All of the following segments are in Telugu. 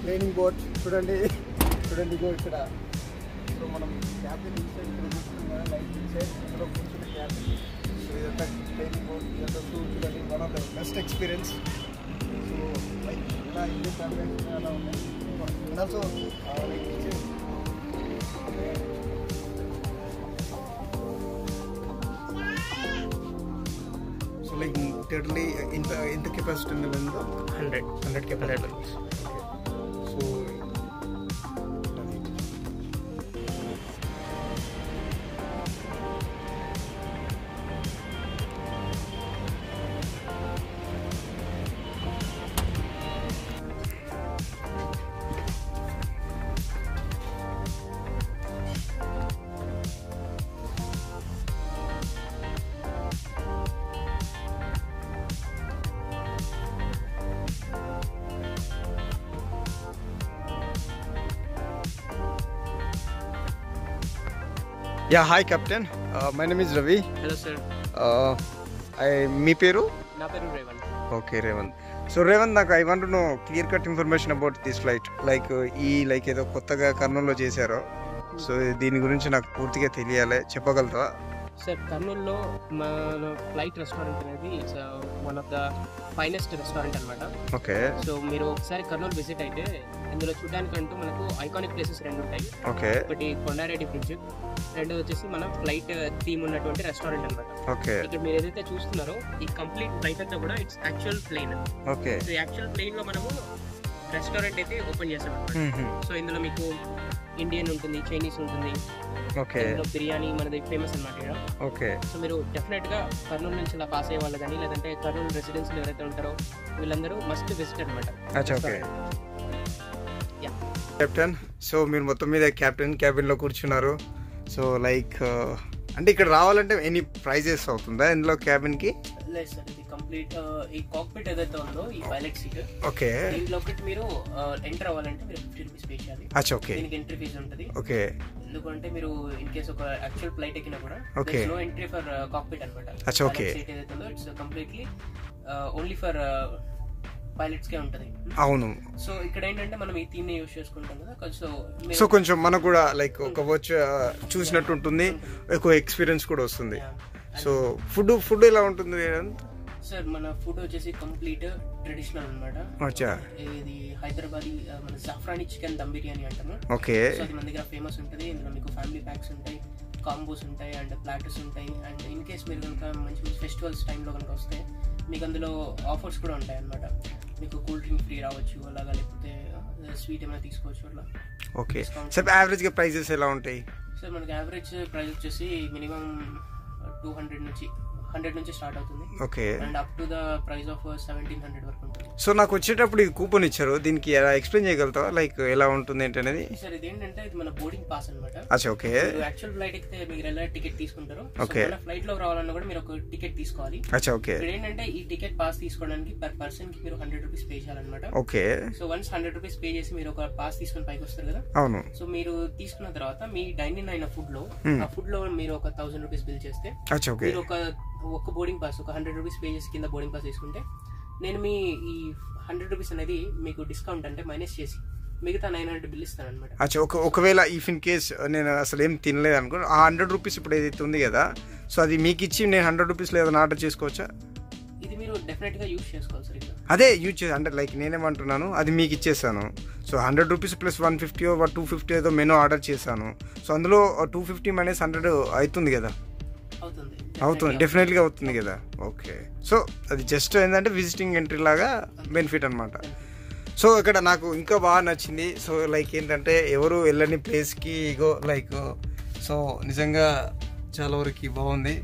ట్రైనింగ్ బోట్ చూడండి ఇగో ఇక్కడ. సో మనం క్యాబిన్ ఇన్సైడ్ ఇక్కడ కూర్చున్నాం కదా, లైట్ ఇన్సైడ్ ఇక్కడ కూర్చున్న క్యాబిన్. సో ఇదంతా ట్రైనింగ్ బోట్, ఇదంతా చూడండి one of the best experience. So like ఇలా ఇండియన్ క్యాబిన్ అలా ఉన్నాయి. And also like like totally in the capacity in the 100 capacity. So yeah, hi Captain. My name is Ravi. Hello sir. Me peru? Na peru Revan. Okay, Revan. So Revan, I want to know clear cut information about this flight. Like like ఏదో కొత్తగా కర్నూలులో చేశారో, సో దీని గురించి నాకు పూర్తిగా తెలియాలి, చెప్పగలరా? సార్, కర్నూలులో మన ఫ్లైట్ రెస్టారెంట్ అనేది it's one of the finest restaurant అనమాట. ఓకే. సో మీరు ఒకసారి కర్నూలు విజిట్ అయితే ఇందులో చూడడానికంటూ మనకు ఐకానిక్ ప్లేసెస్ రెండు ఉంటాయి. ఓకే. ఒకటి కొండారెడ్డి బ్రిడ్జ్, రెండోది వచ్చేసి మన ఫ్లైట్ థీమ్ ఉన్నటువంటి రెస్టారెంట్ అనమాట. ఓకే. ఇక్కడ మీరు ఏదైతే చూస్తున్నారో ఈ కంప్లీట్ ఫ్లైట్ అంతా కూడా it's actual plane. Okay. So actual plane లో మనము రెస్టారెంట్ అయితే ఓపెన్ చేసాం అనమాట. సో ఇందులో మీకు ఇండియన్ ఉంటుంది, చైనీస్ ఉంటుంది. ఓకే. బిర్యానీ మనది ఫేమస్ అనమాట ఇక్కడ. ఓకే. సో మీరు డెఫినెట్ గా కర్నూలు నుంచి ఇలా పాస్ అయ్యే వాళ్ళు కానీ, లేదంటే కర్నూలు రెసిడెన్స్ ఎవరైతే ఉంటారో వీళ్ళందరూ మస్ట్ విజిట్ అనమాట. ఓకే. కెప్టెన్, సో మీరు మొత్తం మీద క్యాబిన్ లో కూర్చున్నారు. సో లైక్ అంటే ఇక్కడ రావాలంటే ఎనీ ప్రైజెస్ అవుతుందా ఇందులో క్యాబిన్ కి? లేదు సార్, ఇది కంప్లీట్ ఈ కాక్పిట్ ఏదైతే ఉందో ఈ పైలట్ సీట్, ఓకే, దీంట్లో ఒకటి మీరు ఎంటర్ అవ్వాలంటే మీరు 50 రూపీస్ పే చేయాలి. ఓకే. దీనికి ఎంట్రీ ఫీజు ఉంటుంది. ఓకే. ఎందుకంటే మీరు ఇన్ కేస్ ఒక యాక్చువల్ ఫ్లైట్ ఎక్కినా కూడా okay, no entry for cockpit అనమాట. ఓకే. సీట్ ఏదైతే ఉందో it's completely only for pilots కే ఉంటది. అవును. సో ఇక్కడ ఏంటంటే మనం ఈ థీమ్ ని యూస్ చేసుకుంటాం కదా, సో కొంచెం మనకు కూడా లైక్ ఒక వచ్చి చూసినట్టు ఉంటుంది, ఎక్కువ ఎక్స్పీరియన్స్ కూడా వస్తుంది. సో ఫుడ్ ఎలా ఉంటుంది సార్? మన ఫుడ్ వచ్చేసి కంప్లీట్ ట్రెడిషనల్ అనమాట. ఇది హైదరాబాదీ మన జాఫ్రానీ చికెన్ దమ్ బిర్యానీ అంటాము. ఓకే. సో అది మన దగ్గర ఫేమస్ ఉంటుంది. ఇందులో మీకు ఫ్యామిలీ ప్యాక్స్ ఉంటాయి, కాంబోస్ ఉంటాయి అండ్ ప్లాటర్స్ ఉంటాయి. అండ్ ఇన్ కేస్ మీరు కనుక మంచి మంచి ఫెస్టివల్స్ టైంలో కనుక వస్తే మీకు అందులో ఆఫర్స్ కూడా ఉంటాయి అనమాట. మీకు కూల్ డ్రింక్ ఫ్రీ రావచ్చు అలాగా, లేకపోతే స్వీట్ ఏమైనా తీసుకోవచ్చు అట్లా. ఓకే. సార్ యావరేజ్ గా ప్రైజెస్ ఎలా ఉంటాయి? సార్ మనకి యావరేజ్ ప్రైస్ వచ్చేసి మినిమం 200 నుంచి స్టార్ట్ అవుతుంది. Okay. And up to the price of 1700 వరకు ఉంటుంది. సో నాకు వచ్చేటప్పుడు ఇది కూపన్ ఇచ్చారు, దీనికి ఎలా ఎక్స్ప్లెయిన్ చేయగలుగుతావా, లైక్ ఎలా ఉంటుంది ఏంటనేది? సార్ ఇది ఏంటంటే ఇది మన బోర్డింగ్ పాస్ అన్నమాట. ఓకే. యాక్చువల్ ఫ్లైట్ ఎక్కితే మీరు ఎలా టికెట్ తీసుకుంటారు, ఓకే, ఫ్లైట్ లో రావాలన్నా కూడా మీరు ఒక టికెట్ తీసుకోవాలి. ఓకే. ఇక్కడ ఏంటంటే ఈ టికెట్ పాస్ తీసుకోవడానికి పర్ పర్సన్ కి మీరు 100 రూపీస్ పే చేయాలన్నమాట. Okay. So once 100 rupees pay చేసి మీరు ఒక పాస్ తీసుకుని పైకి వస్తారు కదా. అవును. సో మీరు తీసుకున్న తర్వాత మీ డైనింగ్ అయిన ఫుడ్ లో ఆ ఫుడ్ లో మీరు ఒక 1000 రూపీస్ బిల్ చేస్తే మీరు ఒక బోర్డింగ్ పాస్ ఒక 100 రూపీస్ పే చేసి కింద బోర్డింగ్ పాస్ తీసుకుంటే నేను మీ ఈ 100 రూపీస్ అనేది మీకు డిస్కౌంట్ అంటే మైనస్ చేసి మిగతా 900 బిల్ ఇస్తాను అనమాట. ఒకవేళ ఇఫ్ ఇన్ కేస్ నేను అసలు ఏం తినలేదు అనుకో, ఆ 100 రూపీస్ ఇప్పుడు ఏదైతే ఉంది కదా, సో అది మీకు ఇచ్చి నేను 100 రూపీస్లో ఏదైనా ఆర్డర్ చేసుకోవచ్చా? ఇది మీరు డెఫినెట్ గా యూజ్ చేసుకోవాలి సార్. అదే యూజ్ చేసి అంటే లైక్ నేనేమంటున్నాను, అది మీకు ఇచ్చేసాను. సో 100 రూపీస్ ప్లస్ 150 250 ఏదో మెనూ ఆర్డర్ చేశాను. సో అందులో 250 మైనస్ 100 అవుతుంది కదా? అవుతుంది, డెఫినెట్గా అవుతుంది కదా. ఓకే. సో అది జస్ట్ ఏంటంటే విజిటింగ్ ఎంట్రీ లాగా బెనిఫిట్ అనమాట. సో ఇక్కడ నాకు ఇంకా బాగా నచ్చింది. సో లైక్ ఏంటంటే ఎవరు వెళ్ళని ప్లేస్కి ఇగో లైక్, సో నిజంగా చాలా వరకు బాగుంది.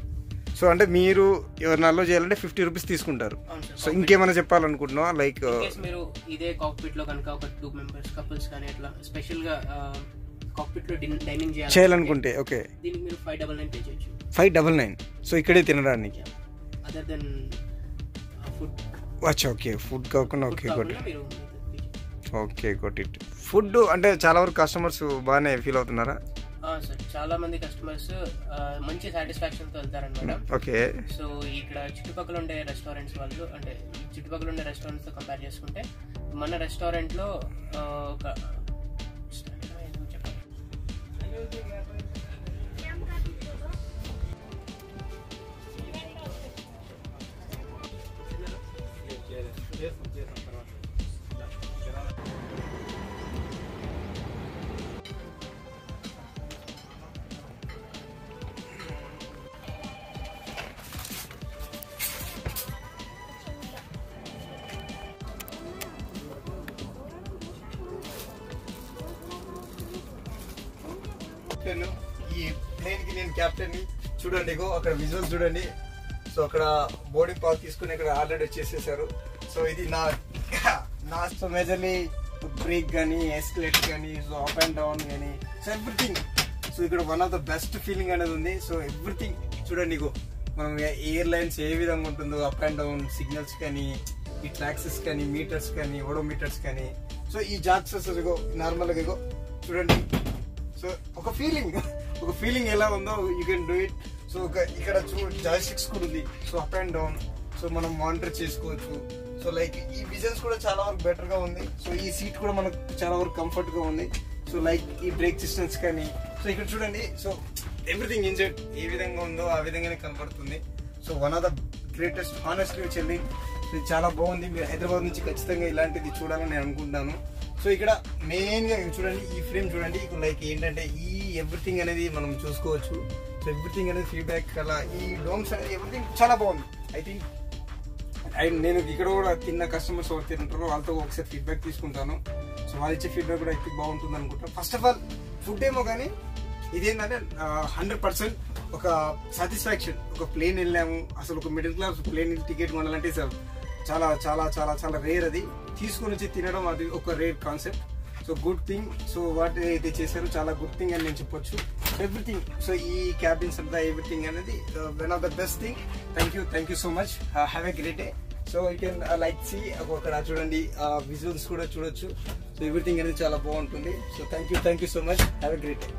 సో అంటే మీరు ఎవరిని అలో చేయాలంటే 50 రూపీస్ తీసుకుంటారు. సో ఇంకేమైనా చెప్పాలనుకుంటున్నా లైక్ మీరు ఇదే కాక్పిట్ లో కనుక ఒక 2 మెంబర్స్ కపుల్స్ కానీ అట్లా స్పెషల్ గా కాక్పిట్ లో డైనింగ్ చేయాలనుకుంటే ఓకే, దీనికి మీరు 599 పే చేయొచ్చు. 599. సో ఇక్కడే తినడానికి other than food. Okay, food కాకుండా okay okay got it. Food అంటే చాలా వరకు కస్టమర్స్ బాగానే ఫీల్ అవుతున్నారా? చాలా మంది కస్టమర్స్ మంచి సాటిస్ఫాక్షన్ తో వెళ్తారనమాట. ఓకే. సో ఇక్కడ చుట్టుపక్కల ఉండే రెస్టారెంట్స్ వాళ్ళు, అంటే చుట్టుపక్కల ఉండే రెస్టారెంట్స్ తో కంపేర్ చేసుకుంటే మన రెస్టారెంట్ లో ఒక ఈ ప్లేన్ కి నేను కెప్టెన్ ని చూడండి, అక్కడ విజువల్స్ చూడండి. సో అక్కడ బోర్డింగ్ పాస్ తీసుకుని ఇక్కడ ఆల్రెడీ వచ్చేసేసారు. సో ఇది నా సో మేజర్లీ బ్రేక్ కానీ ఎస్కలేటర్ కానీ, సో అప్ అండ్ డౌన్ కానీ, సో ఎవ్రీథింగ్. సో ఇక్కడ one of the best feeling అనేది ఉంది. సో ఎవ్రీథింగ్ చూడండి, మనం ఎయిర్లైన్స్ ఏ విధంగా ఉంటుందో అప్ అండ్ డౌన్ సిగ్నల్స్ కానీ, ఈ ట్రాక్సెస్ కానీ, మీటర్స్ కానీ, ఓడోమీటర్స్ కానీ. సో ఈ జాక్సెస్ నార్మల్గా చూడండి. సో ఒక ఫీలింగ్ ఎలా ఉందో you can do it. So ఇక్కడ జాయ్స్టిక్స్ కూడా ఉంది. So up and down, so మనం మానిటర్ చేసుకోవచ్చు. సో లైక్ ఈ విజన్స్ కూడా చాలా వరకు బెటర్ గా ఉంది. సో ఈ సీట్ కూడా మనకు చాలా వరకు కంఫర్ట్ గా ఉంది. సో లైక్ ఈ బ్రేక్ సిస్టమ్స్ కానీ, సో ఇక్కడ చూడండి. సో ఎవ్రీథింగ్ ఇన్సైడ్ ఏ విధంగా ఉందో ఆ విధంగానే కనపడుతుంది. So one of the greatest honestly చెల్లి. ఇది చాలా బాగుంది. మీరు హైదరాబాద్ నుంచి ఖచ్చితంగా ఇలాంటిది చూడాలని నేను అనుకుంటున్నాను. సో ఇక్కడ మెయిన్ గా చూడండి, ఈ ఫ్రేమ్ చూడండి. లైక్ ఏంటంటే ఈ ఎవ్రీథింగ్ అనేది మనం చూసుకోవచ్చు. సో ఎవ్రీథింగ్ అనేది ఫీడ్బ్యాక్ అలా ఈ డోమ్స్ అనేది ఎవ్రీథింగ్ చాలా బాగుంది. ఐ థింక్ నేను ఇక్కడ కూడా తిన్న కస్టమర్స్ ఎవరు తింటారో వాళ్ళతో ఒకసారి ఫీడ్బ్యాక్ తీసుకుంటాను. సో వాళ్ళు ఇచ్చే ఫీడ్బ్యాక్ కూడా అయితే బాగుంటుంది అనుకుంటాను. ఫస్ట్ ఆఫ్ ఆల్ ఫుడ్ ఏమో కానీ ఇదేంటంటే 100% ఒక సాటిస్ఫాక్షన్. ఒక ప్లేన్ వెళ్ళాము, అసలు ఒక మిడిల్ క్లాస్ ప్లేన్ టికెట్ కొనాలంటే చాలా చాలా చాలా చాలా రేర్. అది తీసుకొని వచ్చి తినడం అది ఒక rare concept. So good thing. So what అయితే చేశారు చాలా గుడ్ థింగ్ అని నేను చెప్పొచ్చు. ఎవ్రీథింగ్. సో ఈ క్యాబిన్స్ అంతా ఎవ్రీథింగ్ అనేది one of the best thing. Thank you so much. Have a great day. So you can like see అక్కడ చూడండి, విజువల్స్ కూడా చూడొచ్చు. సో ఎవ్రీథింగ్ అనేది చాలా బాగుంటుంది. So thank you so much. Have a great day.